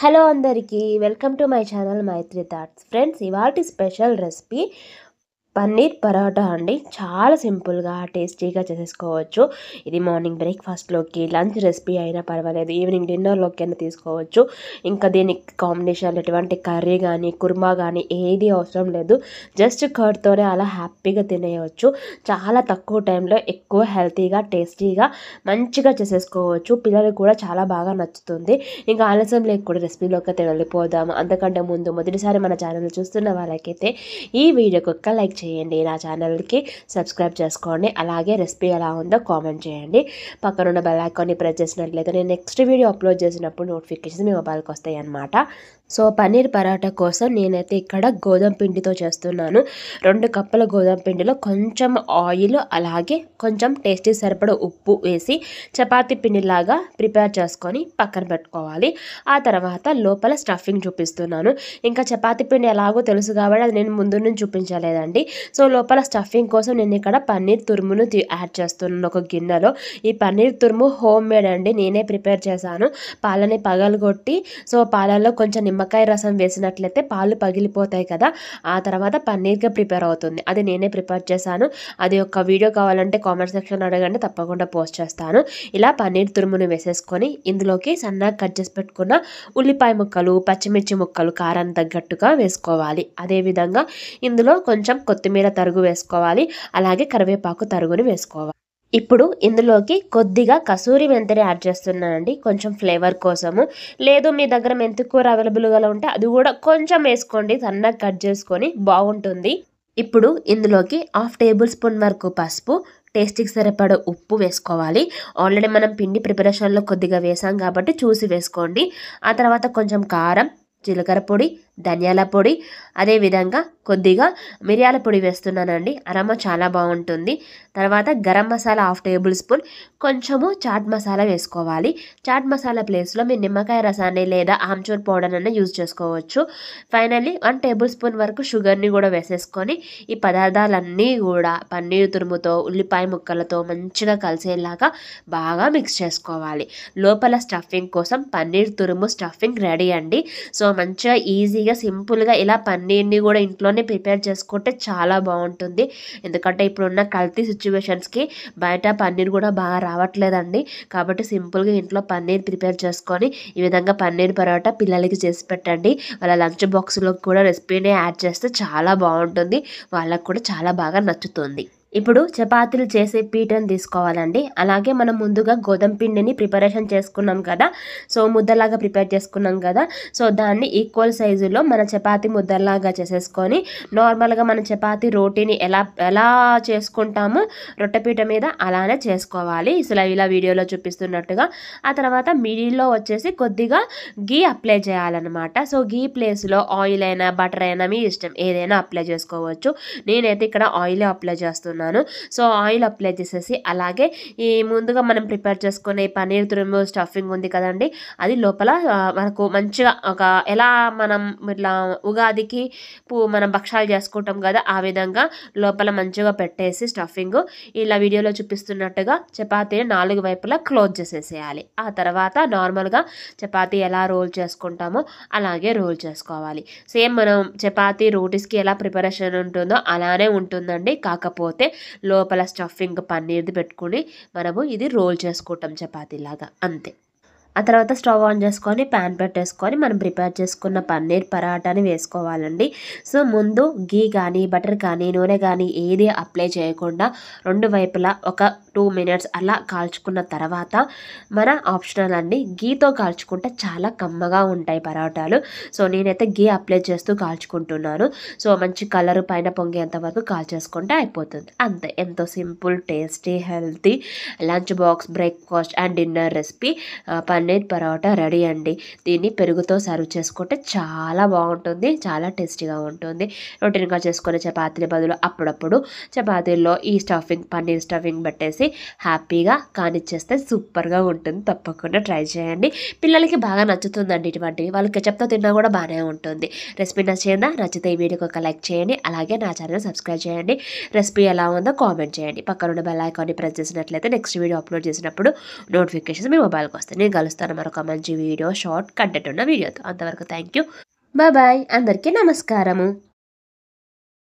Hello అందరికీ welcome to my channel Maitri thoughts. Friends, ఇవాల్టి special recipe paneer paratha అండి. చాలా సింపుల్గా టేస్టీగా చేసేసుకోవచ్చు. ఇది మార్నింగ్ బ్రేక్ఫాస్ట్లోకి, లంచ్ రెసిపీ అయినా పర్వాలేదు, ఈవినింగ్ డిన్నర్లోకి అయినా తీసుకోవచ్చు. ఇంకా దీనికి కాంబినేషన్ ఎటువంటి కర్రీ కానీ కుర్మా కానీ ఏది అవసరం లేదు. జస్ట్ కర్డ్తోనే అలా హ్యాపీగా తినేయవచ్చు. చాలా తక్కువ టైంలో ఎక్కువ హెల్తీగా టేస్టీగా మంచిగా చేసేసుకోవచ్చు. పిల్లలకు కూడా చాలా బాగా నచ్చుతుంది. ఇంకా ఆలస్యం లేకుండా రెసిపీలోకి అయితే వెళ్ళిపోదాము. అంతకంటే ముందు మొదటిసారి మన ఛానల్ చూస్తున్న వాళ్ళకైతే ఈ వీడియోకి ఒక్క లైక్ చేయండి, నా ఛానల్కి సబ్స్క్రైబ్ చేసుకోండి. అలాగే రెసిపీ ఎలా ఉందో కామెంట్ చేయండి. పక్కనున్న బెల్ ఐకాన్ని ప్రెస్ చేసినట్లయితే నేను నెక్స్ట్ వీడియో అప్లోడ్ చేసినప్పుడు నోటిఫికేషన్స్ మీ మొబైల్కి వస్తాయి అన్నమాట. సో పన్నీర్ పరాటా కోసం నేనైతే ఇక్కడ గోధుమ పిండితో చేస్తున్నాను. 2 కప్పుల గోధుమ పిండిలో కొంచెం ఆయిల్ అలాగే కొంచెం టేస్టీ సరిపడ ఉప్పు వేసి చపాతీ పిండిలాగా ప్రిపేర్ చేసుకొని పక్కన పెట్టుకోవాలి. ఆ తర్వాత లోపల స్టఫింగ్ చూపిస్తున్నాను. ఇంకా చపాతీ పిండి ఎలాగో తెలుసు కాబట్టి అది నేను ముందు నుంచి చూపించలేదండి. సో లోపల స్టఫింగ్ కోసం నేను ఇక్కడ పన్నీర్ తురుమును యాడ్ చేస్తున్నాను ఒక గిన్నెలో. ఈ పన్నీర్ తురుము హోమ్ మేడ్ అండి, నేనే ప్రిపేర్ చేశాను. పాలని పగలగొట్టి సో పాలల్లో కొంచెం నిమ్మకాయ రసం వేసినట్లయితే పాలు పగిలిపోతాయి కదా, ఆ తర్వాత పన్నీర్గా ప్రిపేర్ అవుతుంది. అది నేనే ప్రిపేర్ చేశాను. అది ఒక వీడియో కావాలంటే కామెంట్ సెక్షన్ అడగండి, తప్పకుండా పోస్ట్ చేస్తాను. ఇలా పన్నీర్ తురుమును వేసేసుకొని ఇందులోకి సన్నగా కట్ చేసి పెట్టుకున్న ఉల్లిపాయ ముక్కలు, పచ్చిమిర్చి ముక్కలు కారం తగ్గట్టుగా వేసుకోవాలి. అదేవిధంగా ఇందులో కొంచెం కొత్తిమీర తరుగు వేసుకోవాలి. అలాగే కరివేపాకు తరుగుని వేసుకోవాలి. ఇప్పుడు ఇందులోకి కొద్దిగా కసూరి మెంతిని యాడ్ చేస్తున్నానండి, కొంచెం ఫ్లేవర్ కోసము. లేదు మీ దగ్గర మెంతి కూర అవైలబుల్గా ఉంటే అది కూడా కొంచెం వేసుకోండి, సన్నగా కట్ చేసుకొని బాగుంటుంది. ఇప్పుడు ఇందులోకి 1/2 టేబుల్ స్పూన్ వరకు పసుపు, టేస్ట్కి సరిపడ ఉప్పు వేసుకోవాలి. ఆల్రెడీ మనం పిండి ప్రిపరేషన్లో కొద్దిగా వేసాం కాబట్టి చూసి వేసుకోండి. ఆ తర్వాత కొంచెం కారం, జీలకర్ర పొడి, ధనియాల పొడి, అదేవిధంగా కొద్దిగా మిరియాల పొడి వేస్తున్నానండి. అరమ చాలా బాగుంటుంది. తర్వాత గరం మసాలా 1/2 టేబుల్ స్పూన్, కొంచెము చాట్ మసాలా వేసుకోవాలి. చాట్ మసాలా ప్లేస్లో మీరు నిమ్మకాయ రసాన్ని లేదా ఆమ్చూర్ పౌడర్ అన్న యూజ్ చేసుకోవచ్చు. ఫైనల్లీ 1 టేబుల్ స్పూన్ వరకు షుగర్ని కూడా వేసేసుకొని ఈ పదార్థాలన్నీ కూడా పన్నీర్ తురుముతో ఉల్లిపాయ ముక్కలతో మంచిగా కలిసేలాగా బాగా మిక్స్ చేసుకోవాలి. లోపల స్టఫింగ్ కోసం పన్నీర్ తురుము స్టఫింగ్ రెడీ అండి. సో మంచిగా ఈజీగా సింపుల్గా ఇలా పన్నీర్ని కూడా ఇంట్లోనే ప్రిపేర్ చేసుకుంటే చాలా బాగుంటుంది. ఎందుకంటే ఇప్పుడున్న కల్తీ సిచ్యువేషన్స్కి బయట పన్నీర్ కూడా బాగా రావట్లేదండి. కాబట్టి సింపుల్గా ఇంట్లో పన్నీర్ ప్రిపేర్ చేసుకొని ఈ విధంగా పన్నీర్ పరోటా పిల్లలకి చేసి పెట్టండి. వాళ్ళ లంచ్ బాక్స్లో కూడా రెసిపీని యాడ్ చేస్తే చాలా బాగుంటుంది, వాళ్ళకు కూడా చాలా బాగా నచ్చుతుంది. ఇప్పుడు చపాతీలు చేసే పీటను తీసుకోవాలండి. అలాగే మనం ముందుగా గోధుమ పిండిని ప్రిపరేషన్ చేసుకున్నాం కదా, సో ముద్దలాగా ప్రిపేర్ చేసుకున్నాం కదా, సో దాన్ని ఈక్వల్ సైజులో మన చపాతీ ముద్దలాగా చేసేసుకొని నార్మల్గా మన చపాతీ రోటీని ఎలా చేసుకుంటామో రొట్టెపీట మీద అలానే చేసుకోవాలి, ఇలా వీడియోలో చూపిస్తున్నట్టుగా. ఆ తర్వాత మిడిల్లో వచ్చేసి కొద్దిగా గీ అప్లై చేయాలన్నమాట. సో గీ ప్లేస్లో ఆయిల్ అయినా బటర్ అయినా మీ ఇష్టం, ఏదైనా అప్లై చేసుకోవచ్చు. నేనైతే ఇక్కడ ఆయిల్ అప్లై చేస్తున్నాను. సో ఆయిల్ అప్లై చేసేసి అలాగే ఈ ముందుగా మనం ప్రిపేర్ చేసుకునే పన్నీర్ తురుము స్టఫింగ్ ఉంది కదండి, అది లోపల మనకు మంచిగా ఎలా మనం ఇట్లా ఉగాదికి మనం భక్షాలు చేసుకుంటాం కదా, ఆ విధంగా లోపల మంచిగా పెట్టేసి స్టఫింగ్ ఇలా వీడియోలో చూపిస్తున్నట్టుగా చపాతీని 4 వైపులా క్లోజ్ చేసేసేయాలి. ఆ తర్వాత నార్మల్గా చపాతీ ఎలా రోల్ చేసుకుంటామో అలాగే రోల్ చేసుకోవాలి. సేమ్ మనం చపాతీ రోటీస్కి ఎలా ప్రిపరేషన్ ఉంటుందో అలానే ఉంటుందండి. కాకపోతే లోపల స్టఫింగ్ పన్నీర్ది పెట్టుకుని మనము ఇది రోల్ చేసుకుంటాం చపాతీలాగా, అంతే. ఆ తర్వాత స్టవ్ ఆన్ చేసుకొని ప్యాన్ పెట్టేసుకొని మనం ప్రిపేర్ చేసుకున్న పన్నీర్ పరాటాని వేసుకోవాలండి. సో ముందు గీ కానీ బటర్ కానీ నూనె కానీ ఏది అప్లై చేయకుండా 2 వైపులా ఒక 2 మినిట్స్ అలా కాల్చుకున్న తర్వాత మన ఆప్షనల్ అండి, గీతో కాల్చుకుంటే చాలా కమ్మగా ఉంటాయి పరాటాలు. సో నేనైతే గీ అప్లై చేస్తూ కాల్చుకుంటున్నాను. సో మంచి కలర్ పైన పొంగేంత వరకు కాల్చేసుకుంటే అయిపోతుంది, అంతే. ఎంతో simple, tasty, healthy lunch box, breakfast and dinner recipe paneer paratha ready అండి. దీన్ని పెరుగుతో సర్వ్ చేసుకుంటే చాలా బాగుంటుంది, చాలా టేస్టీగా ఉంటుంది. రొటీన్గా చేసుకునే చపాతీల బదులు అప్పుడప్పుడు చపాతీల్లో ఈ పన్నీర్ స్టఫింగ్ పెట్టేసి హ్యాపీగా కానిచ్చేస్తే సూపర్గా ఉంటుంది. తప్పకుండా ట్రై చేయండి, పిల్లలకి బాగా నచ్చుతుందండి. ఇటువంటివి వాళ్ళు కెచప్తో తిన్నా కూడా బాగానే ఉంటుంది. రెసిపీ నచ్చితే ఈ వీడియోకి ఒక లైక్ చేయండి. అలాగే నా ఛానల్ సబ్స్క్రైబ్ చేయండి. రెసిపీ ఎలా ఉందో కామెంట్ చేయండి. పక్కనున్న బెల్ ఐకాన్ని ప్రెస్ చేసినట్లయితే నెక్స్ట్ వీడియో అప్లోడ్ చేసినప్పుడు నోటిఫికేషన్స్ మీ మొబైల్కి వస్తాయి. నేను కలుస్తాను కలుస్తాను మరొక మంచి వీడియో షార్ట్ కంటెంట్ ఉన్న వీడియోతో. అంతవరకు థ్యాంక్ యూ, బాయ్ బాయ్, అందరికీ నమస్కారము.